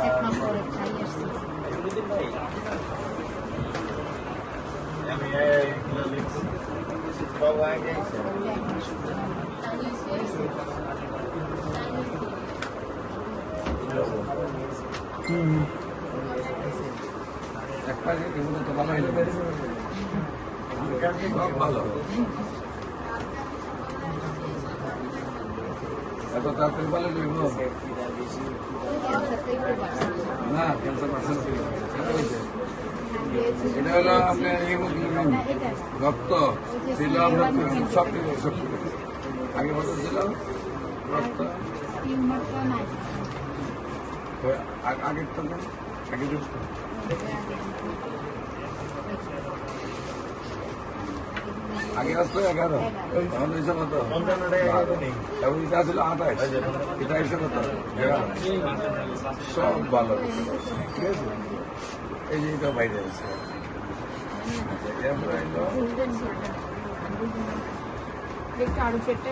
এক মাস পরে খাই আসছি। ভালো এত তাড়াতাড়ি ভালো লাগবে না ক্যান্সার পার্সেন্ট এটা হলো আপনার হিমোগ্লোবিন রক্ত ছিল আপনার সব সব আগে বছর ছিল রক্ত আগের তো আগে আগে আসতো 11 তখন হয়েছে কত এবং এটা ছিল 28 এটা এসে কত 11 সব ভালো ঠিক আছে এই যে এটা বাইরে আছে আরো পেটটা